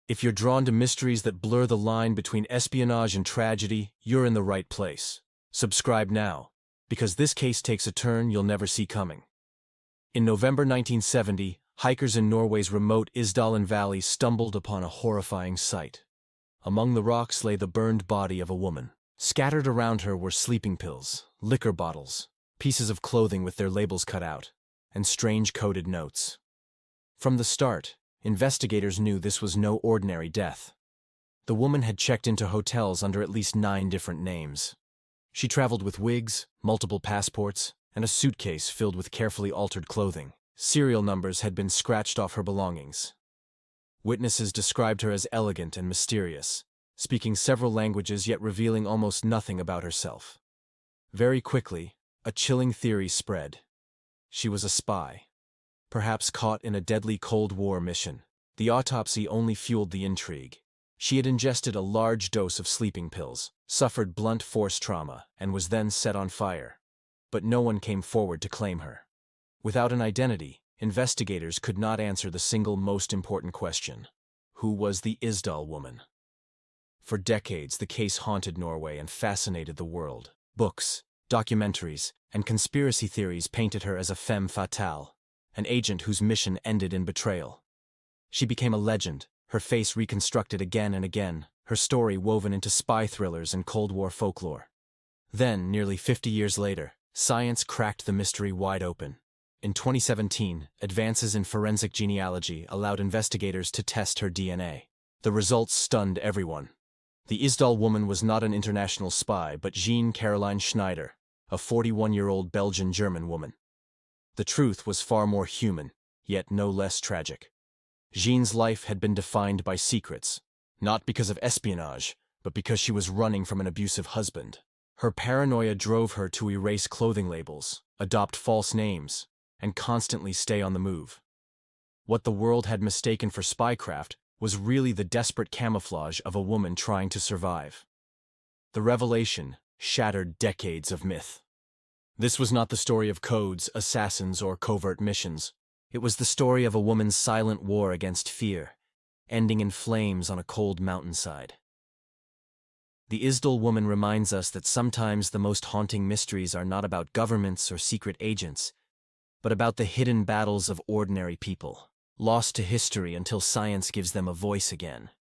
If you're drawn to mysteries that blur the line between espionage and tragedy, you're in the right place. Subscribe now, because this case takes a turn you'll never see coming. In November 1970, hikers in Norway's remote Isdalen Valley stumbled upon a horrifying sight. Among the rocks lay the burned body of a woman. Scattered around her were sleeping pills, liquor bottles, pieces of clothing with their labels cut out, and strange coded notes. From the start, investigators knew this was no ordinary death. The woman had checked into hotels under at least 9 different names. She traveled with wigs, multiple passports, and a suitcase filled with carefully altered clothing. Serial numbers had been scratched off her belongings. Witnesses described her as elegant and mysterious, speaking several languages yet revealing almost nothing about herself. Very quickly, a chilling theory spread. She was a spy, perhaps caught in a deadly Cold War mission. The autopsy only fueled the intrigue. She had ingested a large dose of sleeping pills, suffered blunt force trauma, and was then set on fire. But no one came forward to claim her. Without an identity, investigators could not answer the single most important question: who was the Isdal woman? For decades, the case haunted Norway and fascinated the world. Books, documentaries, and conspiracy theories painted her as a femme fatale, an agent whose mission ended in betrayal. She became a legend, her face reconstructed again and again, her story woven into spy thrillers and Cold War folklore. Then, nearly 50 years later, science cracked the mystery wide open. In 2017, advances in forensic genealogy allowed investigators to test her DNA. The results stunned everyone. The Isdal woman was not an international spy, but Jeanne Caroline Schneider, a 41-year-old Belgian-German woman. The truth was far more human, yet no less tragic. Jeanne's life had been defined by secrets, not because of espionage, but because she was running from an abusive husband. Her paranoia drove her to erase clothing labels, adopt false names, and constantly stay on the move. What the world had mistaken for spycraft was really the desperate camouflage of a woman trying to survive. The revelation shattered decades of myth. This was not the story of codes, assassins, or covert missions. It was the story of a woman's silent war against fear, ending in flames on a cold mountainside. The Isdal woman reminds us that sometimes the most haunting mysteries are not about governments or secret agents, but about the hidden battles of ordinary people, lost to history until science gives them a voice again.